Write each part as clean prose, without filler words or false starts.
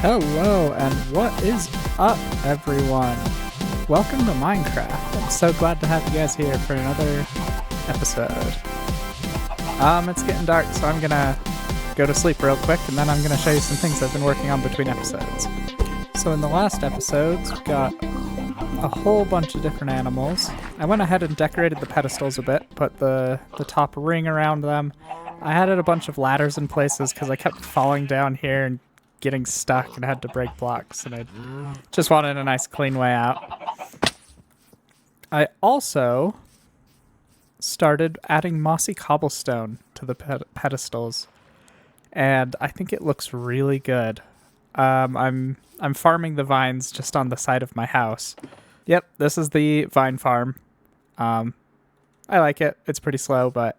Hello, and what is up, everyone? Welcome to Minecraft. I'm so glad to have you guys here for another episode. It's getting dark, so I'm gonna go to sleep real quick, and then I'm gonna show you some things I've been working on between episodes. So in the last episodes, we got a whole bunch of different animals. I went ahead and decorated the pedestals a bit, put the top ring around them. I added a bunch of ladders in places because I kept falling down here and getting stuck and had to break blocks, and I just wanted a nice clean way out. I also started adding mossy cobblestone to the pedestals, and I think it looks really good. I'm farming the vines just on the side of my house. Yep, this is the vine farm. I like it. It's pretty slow, but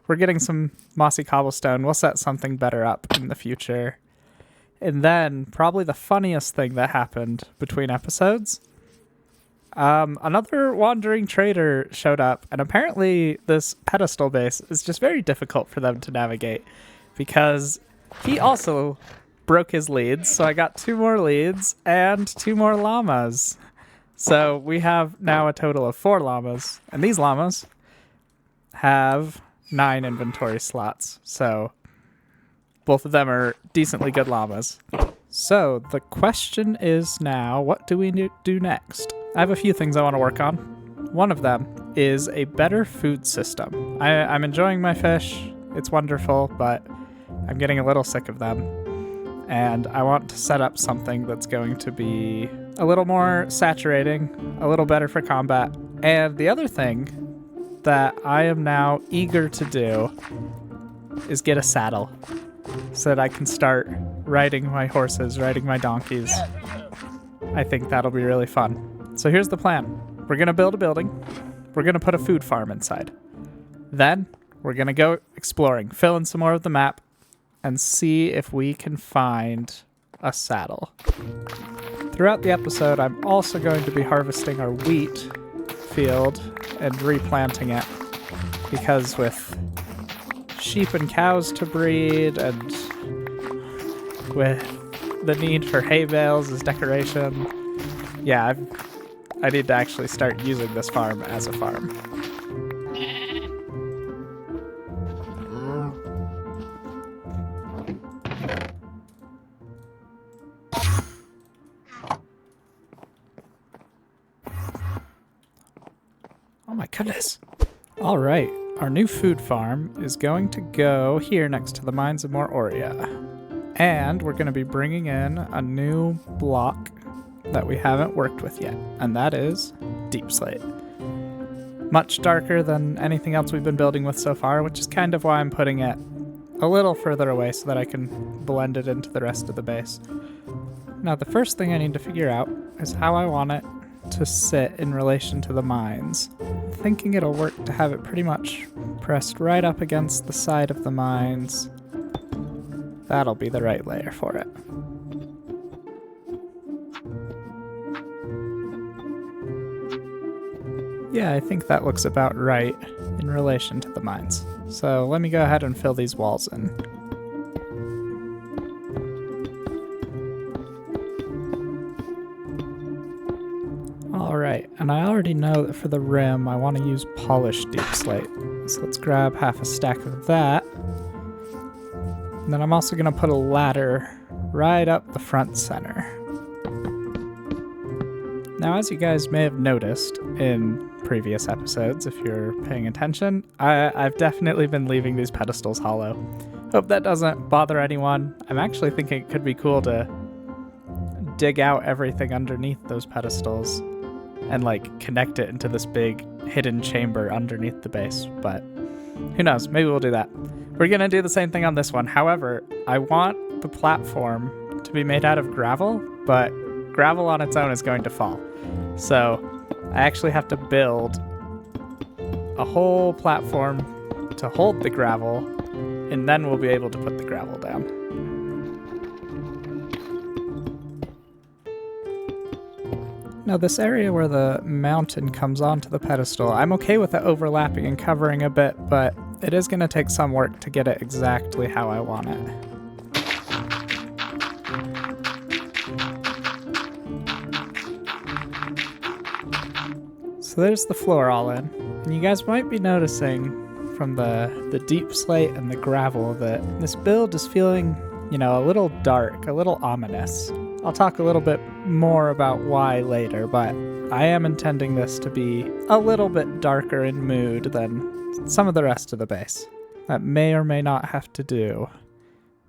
we're getting some mossy cobblestone. We'll set something better up in the future. And then, probably the funniest thing that happened between episodes, another wandering trader showed up, and apparently this pedestal base is just very difficult for them to navigate, because he also broke his leads, so I got 2 more leads and 2 more llamas. So we have now a total of 4 llamas, and these llamas have 9 inventory slots, so both of them are decently good llamas. So the question is now, what do we do next? I have a few things I want to work on. One of them is a better food system. I'm enjoying my fish. It's wonderful, but I'm getting a little sick of them. And I want to set up something that's going to be a little more saturating, a little better for combat. And the other thing that I am now eager to do is get a saddle, so that I can start riding my horses, riding my donkeys. I think that'll be really fun. So here's the plan. We're going to build a building. We're going to put a food farm inside. Then we're going to go exploring, fill in some more of the map, and see if we can find a saddle. Throughout the episode, I'm also going to be harvesting our wheat field and replanting it, because with sheep and cows to breed, and with the need for hay bales as decoration. Yeah, I need to actually start using this farm as a farm. Oh my goodness. All right. Our new food farm is going to go here next to the Mines of Mor Aurea. And we're going to be bringing in a new block that we haven't worked with yet, and that is Deep Slate. Much darker than anything else we've been building with so far, which is kind of why I'm putting it a little further away so that I can blend it into the rest of the base. Now, the first thing I need to figure out is how I want it to sit in relation to the mines. I'm thinking it'll work to have it pretty much pressed right up against the side of the mines. That'll be the right layer for it. Yeah, I think that looks about right in relation to the mines. So let me go ahead and fill these walls in. Alright, and I already know that for the rim I want to use polished deep slate. So let's grab half a stack of that. And then I'm also going to put a ladder right up the front center. Now, as you guys may have noticed in previous episodes, if you're paying attention, I've definitely been leaving these pedestals hollow. Hope that doesn't bother anyone. I'm actually thinking it could be cool to dig out everything underneath those pedestals and connect it into this big hidden chamber underneath the base, but who knows, maybe we'll do that. We're gonna do the same thing on this one. However, I want the platform to be made out of gravel, but gravel on its own is going to fall. So I actually have to build a whole platform to hold the gravel, and then we'll be able to put the gravel down. Now, this area where the mountain comes onto the pedestal, I'm okay with it overlapping and covering a bit, but it is going to take some work to get it exactly how I want it. So there's the floor all in. And you guys might be noticing from the deep slate and the gravel that this build is feeling, you know, a little dark, a little ominous. I'll talk a little bit more about why later, but I am intending this to be a little bit darker in mood than some of the rest of the base. That may or may not have to do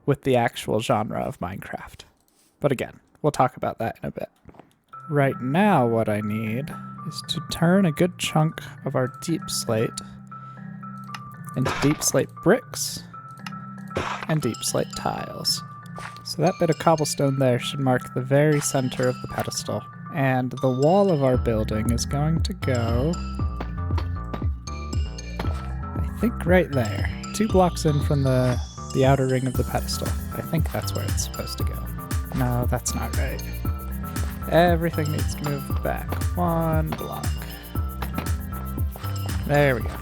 with the actual genre of Minecraft. But again, we'll talk about that in a bit. Right now, what I need is to turn a good chunk of our deep slate into deep slate bricks and deep slate tiles. So that bit of cobblestone there should mark the very center of the pedestal. And the wall of our building is going to go, I think right there. 2 blocks in from the outer ring of the pedestal. I think that's where it's supposed to go. No, that's not right. Everything needs to move back 1 block. There we go.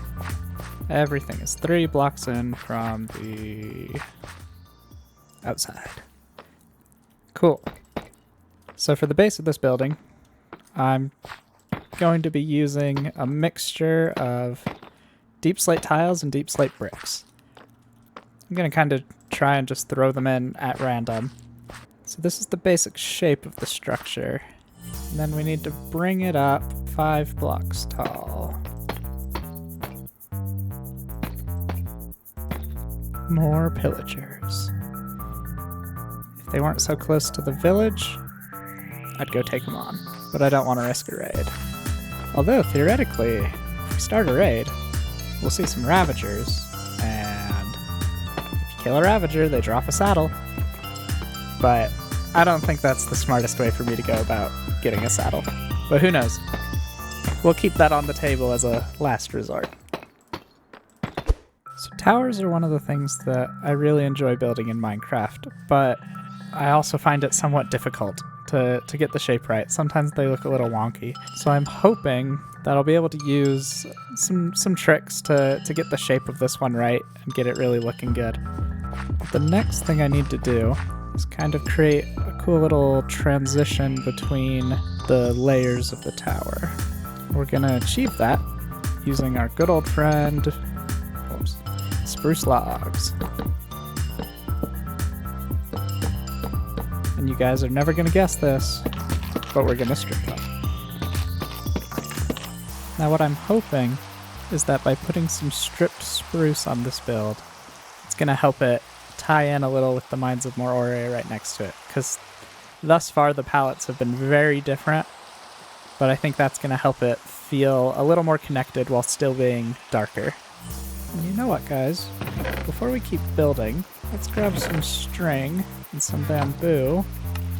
Everything is 3 blocks in from the outside. Cool. So for the base of this building, I'm going to be using a mixture of deep slate tiles and deep slate bricks. I'm going to kind of try and just throw them in at random. So this is the basic shape of the structure. And then we need to bring it up 5 blocks tall. More pillagers. If they weren't so close to the village, I'd go take them on. But I don't want to risk a raid. Although, theoretically, if we start a raid, we'll see some Ravagers, and if you kill a Ravager, they drop a saddle. But I don't think that's the smartest way for me to go about getting a saddle. But who knows? We'll keep that on the table as a last resort. So towers are one of the things that I really enjoy building in Minecraft, but I also find it somewhat difficult to get the shape right. Sometimes they look a little wonky. So I'm hoping that I'll be able to use some tricks to get the shape of this one right and get it really looking good. The next thing I need to do is kind of create a cool little transition between the layers of the tower. We're gonna achieve that using our good old friend, spruce logs. And you guys are never gonna guess this, but we're gonna strip them. Now what I'm hoping is that by putting some stripped spruce on this build, it's gonna help it tie in a little with the Mines of Moria right next to it, because thus far the palettes have been very different, but I think that's gonna help it feel a little more connected while still being darker. And you know what, guys? Before we keep building, let's grab some string and some bamboo,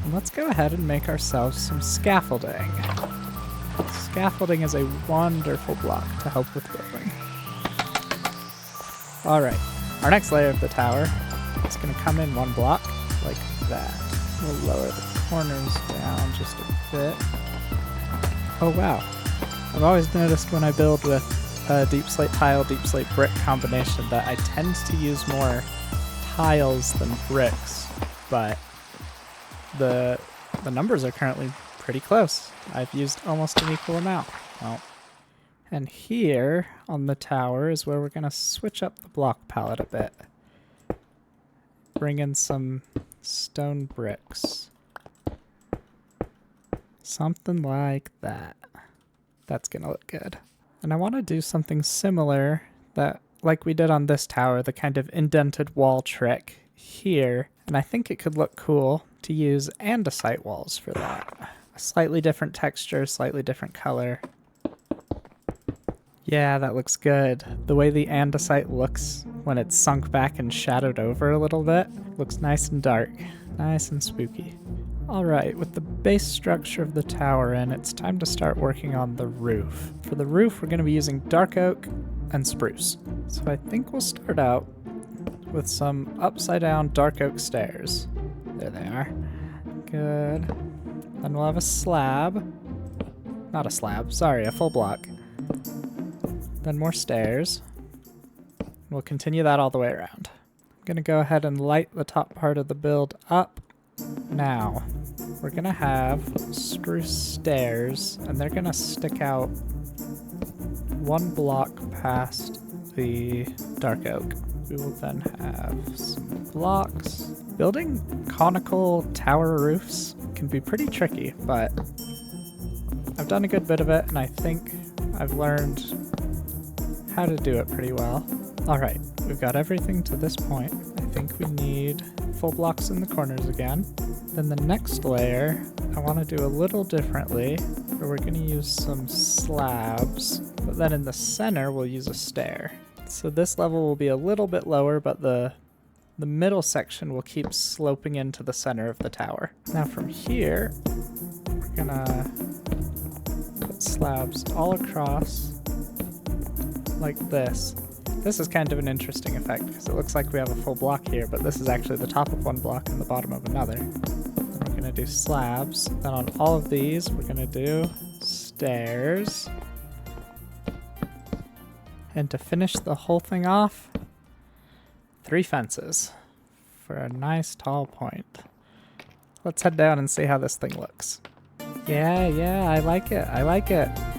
and let's go ahead and make ourselves some scaffolding. Scaffolding is a wonderful block to help with building. Alright, our next layer of the tower is going to come in 1 block, like that. We'll lower the corners down just a bit. Oh wow, I've always noticed when I build with a deep slate tile, deep slate brick combination that I tend to use more tiles than bricks, but the numbers are currently pretty close. I've used almost an equal amount. Well, and here on the tower is where we're going to switch up the block palette a bit. Bring in some stone bricks. Something like that. That's going to look good. And I want to do something similar that, like we did on this tower, the kind of indented wall trick here. And I think it could look cool to use andesite walls for that. A slightly different texture, slightly different color. Yeah, that looks good. The way the andesite looks when it's sunk back and shadowed over a little bit looks nice and dark, nice and spooky. Alright, with the base structure of the tower in, it's time to start working on the roof. For the roof, we're going to be using dark oak and spruce. So I think we'll start out with some upside down dark oak stairs. There they are. Good. Then we'll have a slab. Not a slab, sorry, a full block. Then more stairs. We'll continue that all the way around. I'm going to go ahead and light the top part of the build up. Now, we're going to have spruce stairs, and they're going to stick out 1 block past the dark oak. We will then have some blocks. Building conical tower roofs can be pretty tricky, but I've done a good bit of it, and I think I've learned how to do it pretty well. Alright, we've got everything to this point. I think we need full blocks in the corners again. Then the next layer, I want to do a little differently, where we're going to use some slabs, but then in the center we'll use a stair. So this level will be a little bit lower, but the middle section will keep sloping into the center of the tower. Now from here, we're gonna put slabs all across like this. This is kind of an interesting effect because it looks like we have a full block here, but this is actually the top of one block and the bottom of another. Then we're gonna do slabs. Then on all of these, we're gonna do stairs. And to finish the whole thing off, 3 fences for a nice tall point. Let's head down and see how this thing looks. Yeah, I like it.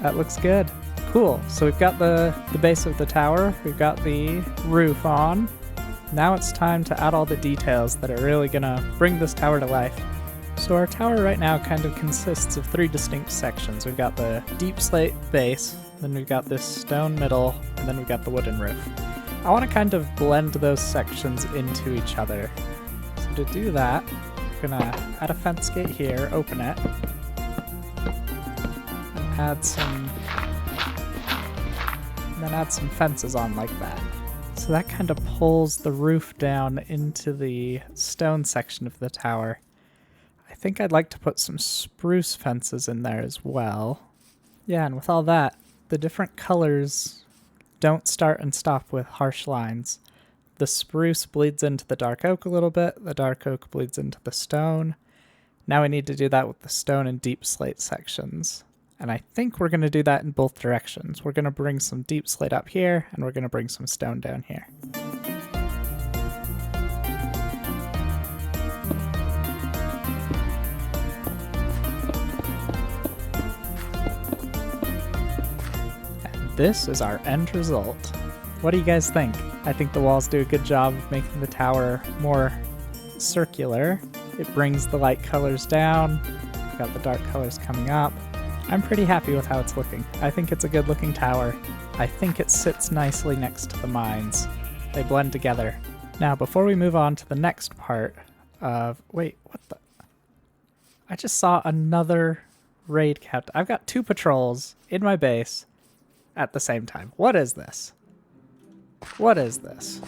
That looks good. Cool. So we've got the base of the tower. We've got the roof on. Now it's time to add all the details that are really gonna bring this tower to life. So our tower right now kind of consists of 3 distinct sections. We've got the deep slate base, then we've got this stone middle, and then we've got the wooden roof. I want to kind of blend those sections into each other. So to do that, we're gonna add a fence gate here, open it, and add some fences on like that. So that kind of pulls the roof down into the stone section of the tower. I think I'd like to put some spruce fences in there as well. Yeah, and with all that, the different colors don't start and stop with harsh lines. The spruce bleeds into the dark oak a little bit, the dark oak bleeds into the stone. Now we need to do that with the stone and deep slate sections. And I think we're going to do that in both directions. We're going to bring some deep slate up here, and we're going to bring some stone down here. This is our end result. What do you guys think? I think the walls do a good job of making the tower more circular. It brings the light colors down. We've got the dark colors coming up. I'm pretty happy with how it's looking. I think it's a good looking tower. I think it sits nicely next to the mines. They blend together. Now, before we move on to the next part of... Wait, what the... I just saw another raid captain. I've got 2 patrols in my base at the same time. What is this? What is this?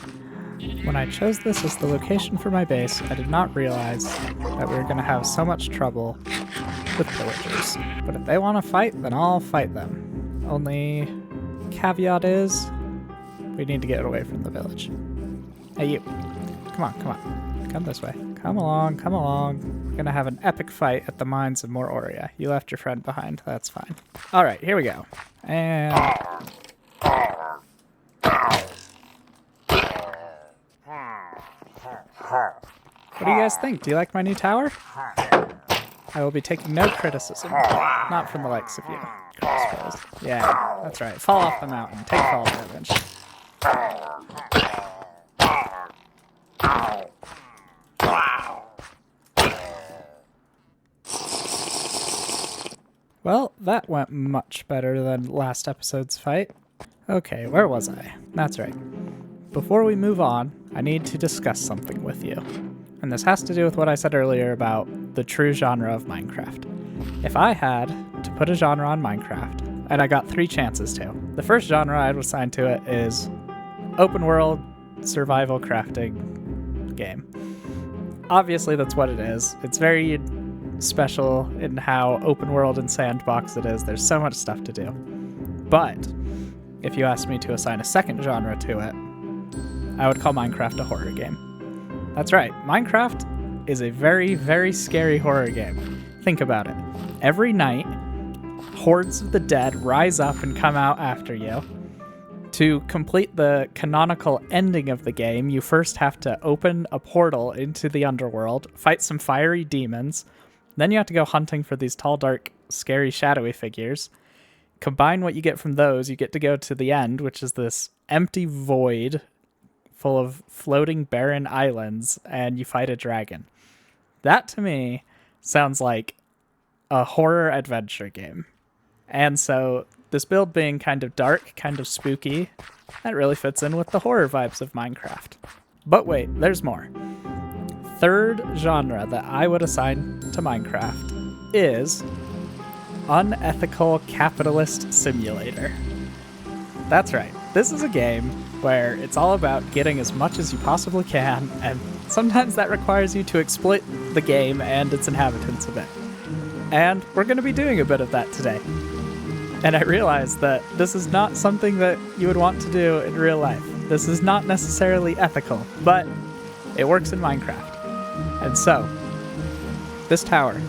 When I chose this as the location for my base, I did not realize that we were going to have so much trouble with pillagers. But if they want to fight, then I'll fight them. Only caveat is, we need to get away from the village. Hey you, come on. Come this way. Come along. We're going to have an epic fight at the mines of Mor Oria. You left your friend behind, that's fine. Alright, here we go. And... what do you guys think? Do you like my new tower? I will be taking no criticism. Not from the likes of you. Crossbows. Yeah, that's right. Fall off the mountain. Take fall damage. Well, that went much better than last episode's fight. Okay, where was I? That's right. Before we move on, I need to discuss something with you. And this has to do with what I said earlier about the true genre of Minecraft. If I had to put a genre on Minecraft, and I got 3 chances to, the first genre I'd assign to it is open world survival crafting game. Obviously that's what it is. It's very special in how open world and sandbox it is. There's so much stuff to do. But if you asked me to assign a second genre to it, I would call Minecraft a horror game. That's right, Minecraft is a very, very scary horror game. Think about it. Every night, hordes of the dead rise up and come out after you. To complete the canonical ending of the game, you first have to open a portal into the underworld, fight some fiery demons, then you have to go hunting for these tall, dark, scary, shadowy figures, combine what you get from those, you get to go to the end, which is this empty void full of floating barren islands, and you fight a dragon. That to me sounds like a horror adventure game. And so this build being kind of dark, kind of spooky, that really fits in with the horror vibes of Minecraft. But wait, there's more. Third genre that I would assign to Minecraft is unethical capitalist simulator. That's right. This is a game where it's all about getting as much as you possibly can, and sometimes that requires you to exploit the game and its inhabitants a bit. And we're going to be doing a bit of that today. And I realized that this is not something that you would want to do in real life. This is not necessarily ethical, but it works in Minecraft. And so, this tower,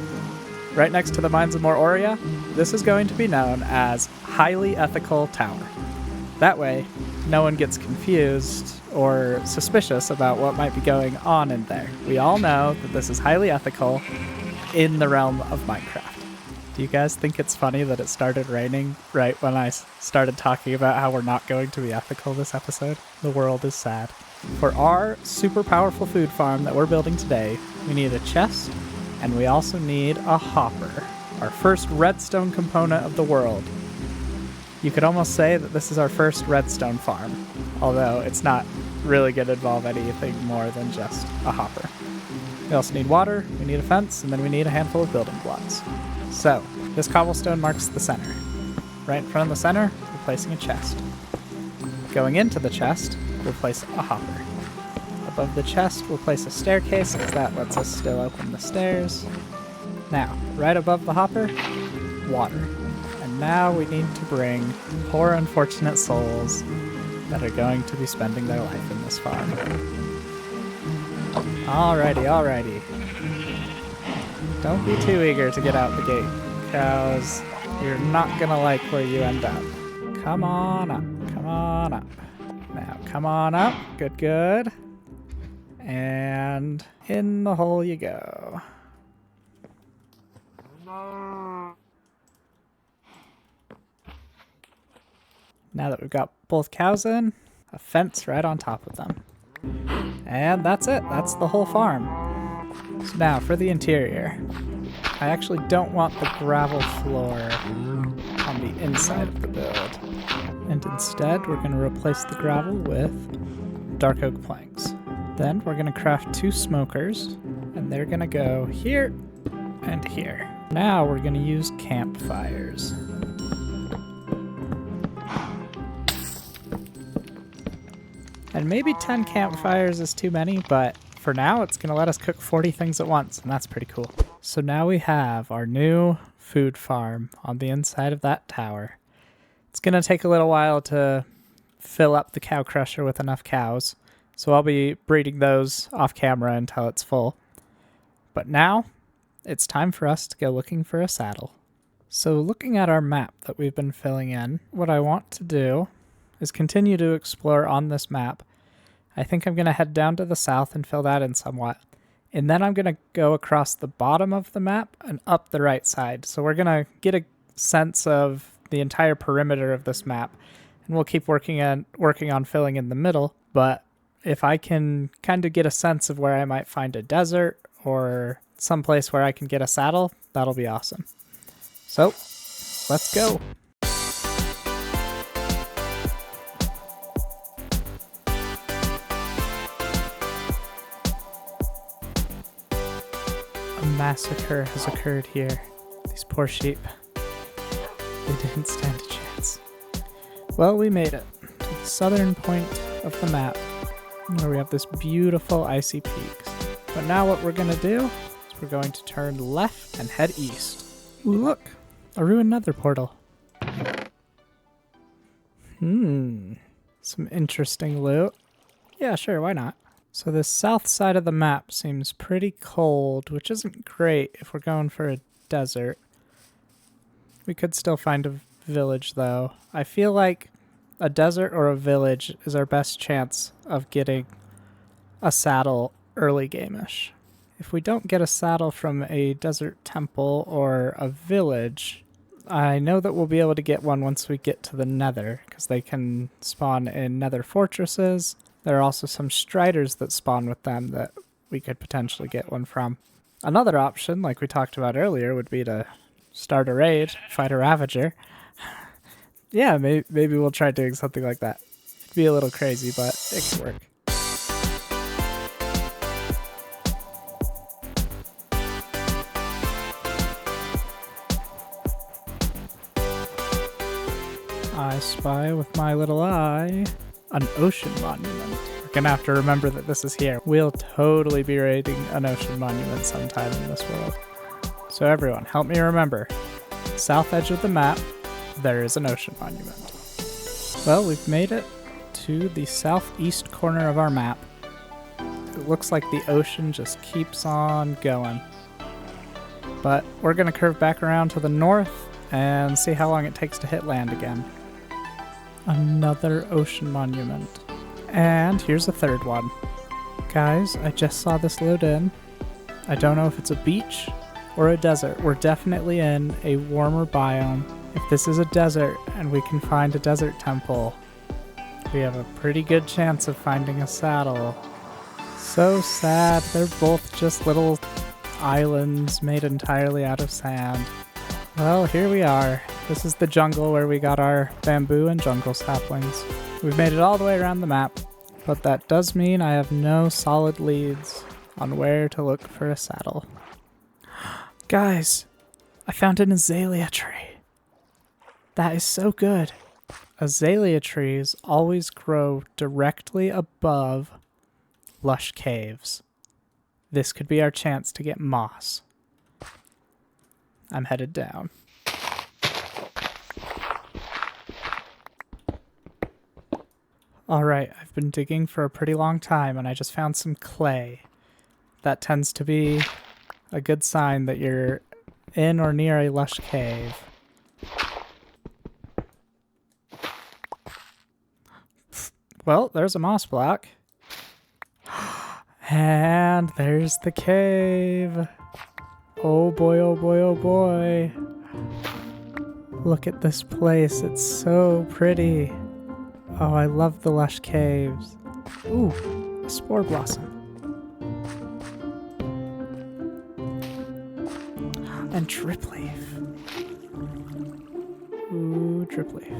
right next to the Mines of Mor Oria, this is going to be known as Highly Ethical Tower. That way, no one gets confused or suspicious about what might be going on in there. We all know that this is highly ethical in the realm of Minecraft. Do you guys think it's funny that it started raining right when I started talking about how we're not going to be ethical this episode? The world is sad. For our super powerful food farm that we're building today, we need a chest, and we also need a hopper, our first redstone component of the world. You could almost say that this is our first redstone farm, although it's not really going to involve anything more than just a hopper. We also need water, we need a fence, and then we need a handful of building blocks. So, this cobblestone marks the center. Right in front of the center, we're placing a chest. Going into the chest, we'll place a hopper. Above the chest, we'll place a staircase, because that lets us still open the stairs. Now, right above the hopper, water. And now we need to bring poor unfortunate souls that are going to be spending their life in this farm. Alrighty. Don't be too eager to get out the gate, because you're not gonna like where you end up. Come on up. Now, come on up. Good. And in the hole you go. Now that we've got both cows in, a fence right on top of them. And that's it. That's the whole farm. So now for the interior. I actually don't want the gravel floor on the inside of the build. And instead, we're going to replace the gravel with dark oak planks. Then we're going to craft 2 smokers, and they're going to go here and here. Now we're going to use campfires. And maybe 10 campfires is too many, but for now it's going to let us cook 40 things at once, and that's pretty cool. So now we have our new food farm on the inside of that tower. It's going to take a little while to fill up the cow crusher with enough cows, so I'll be breeding those off camera until it's full. But now, it's time for us to go looking for a saddle. So looking at our map that we've been filling in, what I want to do is continue to explore on this map. I think I'm going to head down to the south and fill that in somewhat. And then I'm going to go across the bottom of the map and up the right side. So we're going to get a sense of the entire perimeter of this map. And we'll keep working on filling in the middle. But if I can kind of get a sense of where I might find a desert or someplace where I can get a saddle, that'll be awesome. So, let's go. A massacre has occurred here. These poor sheep. They didn't stand a chance. Well, we made it to the southern point of the map, where we have this beautiful icy peaks. But now what we're going to do is we're going to turn left and head east. Ooh, look! A ruined nether portal. Some interesting loot. Yeah, sure, why not? So this south side of the map seems pretty cold, which isn't great if we're going for a desert. We could still find a village, though. I feel like a desert or a village is our best chance of getting a saddle early game-ish. If we don't get a saddle from a desert temple or a village, I know that we'll be able to get one once we get to the Nether, because they can spawn in Nether fortresses. There are also some Striders that spawn with them that we could potentially get one from. Another option, like we talked about earlier, would be to start a raid, fight a Ravager. Yeah, maybe we'll try doing something like that. It'd be a little crazy, but it could work. I spy with my little eye an ocean monument. We're gonna have to remember that this is here. We'll totally be raiding an ocean monument sometime in this world. So everyone, help me remember. South edge of the map, there is an ocean monument. Well, we've made it to the southeast corner of our map. It looks like the ocean just keeps on going. But we're gonna curve back around to the north and see how long it takes to hit land again. Another ocean monument. And here's a third one. Guys, I just saw this load in. I don't know if it's a beach or a desert. We're definitely in a warmer biome. If this is a desert and we can find a desert temple, we have a pretty good chance of finding a saddle. So sad. They're both just little islands made entirely out of sand. Well, here we are. This is the jungle where we got our bamboo and jungle saplings. We've made it all the way around the map, but that does mean I have no solid leads on where to look for a saddle. Guys, I found an azalea tree. That is so good. Azalea trees always grow directly above lush caves. This could be our chance to get moss. I'm headed down. Alright, I've been digging for a pretty long time and I just found some clay. That tends to be a good sign that you're in or near a lush cave. Well, there's a moss block. And there's the cave. Oh boy, oh boy, oh boy. Look at this place. It's so pretty. Oh, I love the lush caves. Ooh, a spore blossom. And drip leaf. Ooh, drip leaf.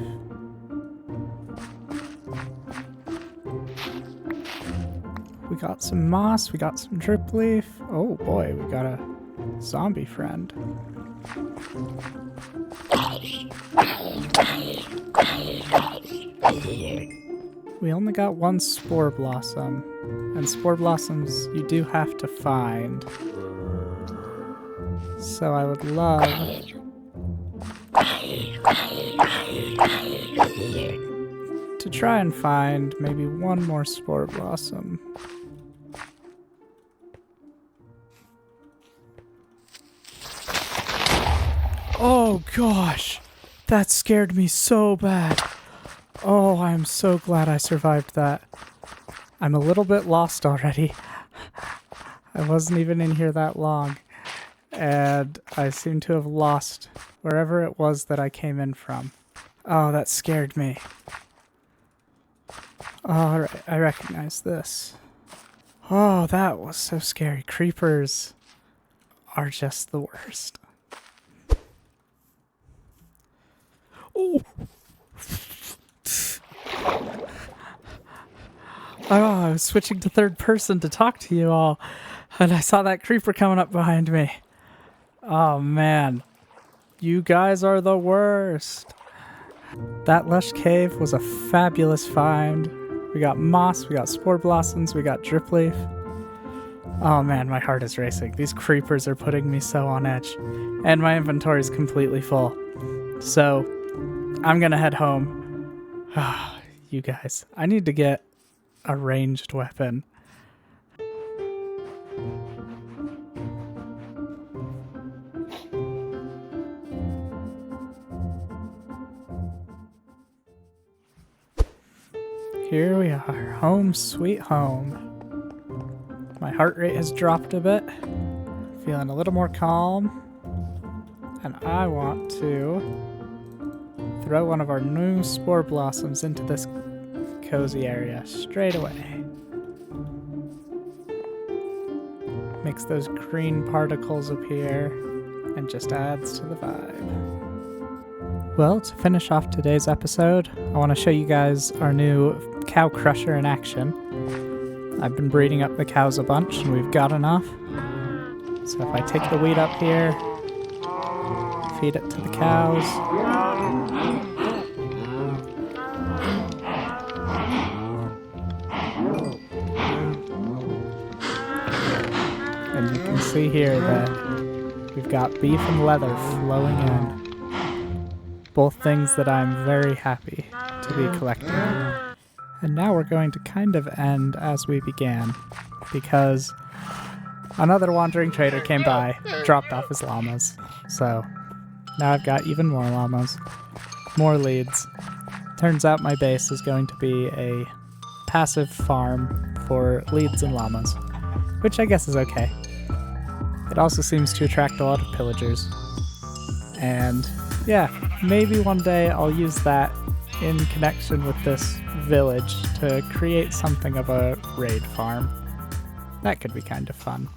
We got some moss, we got some drip leaf. Oh boy, we got a zombie friend. We only got one spore blossom, and spore blossoms you do have to find. So I would love to try and find maybe one more spore blossom. Oh gosh, that scared me so bad. Oh, I'm so glad I survived that. I'm a little bit lost already. I wasn't even in here that long. And I seem to have lost wherever it was that I came in from. Oh, that scared me. Alright, I recognize this. Oh, that was so scary. Creepers are just the worst. Oh! Oh, I was switching to third person to talk to you all, and I saw that creeper coming up behind me. Oh man, you guys are the worst. That lush cave was a fabulous find. We got moss, we got spore blossoms, we got drip leaf. Oh man, my heart is racing. These creepers are putting me so on edge, and my inventory is completely full. So, I'm gonna head home. You guys, I need to get a ranged weapon. Here we are, home sweet home. My heart rate has dropped a bit, feeling a little more calm, And I want to throw one of our new spore blossoms into this cozy area straight away. Makes those green particles appear and just adds to the vibe. Well, to finish off today's episode, I want to show you guys our new cow crusher in action. I've been breeding up the cows a bunch and we've got enough. So if I take the wheat up here, feed it to the cows. And you can see here that we've got beef and leather flowing in. Both things that I'm very happy to be collecting. And now we're going to kind of end as we began, because another wandering trader came by, dropped off his llamas. So now I've got even more llamas, more leads. Turns out my base is going to be a passive farm for leads and llamas, which I guess is okay. It also seems to attract a lot of pillagers. And yeah, maybe one day I'll use that in connection with this village to create something of a raid farm. That could be kind of fun.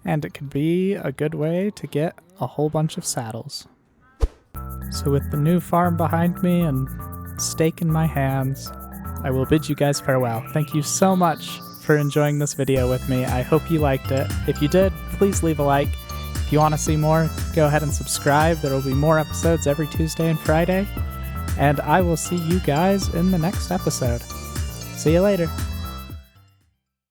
And it could be a good way to get a whole bunch of saddles. So with the new farm behind me and steak in my hands, I will bid you guys farewell. Thank you so much for enjoying this video with me. I hope you liked it. If you did, please leave a like. If you want to see more, go ahead and subscribe. There will be more episodes every Tuesday and Friday. And I will see you guys in the next episode. See you later.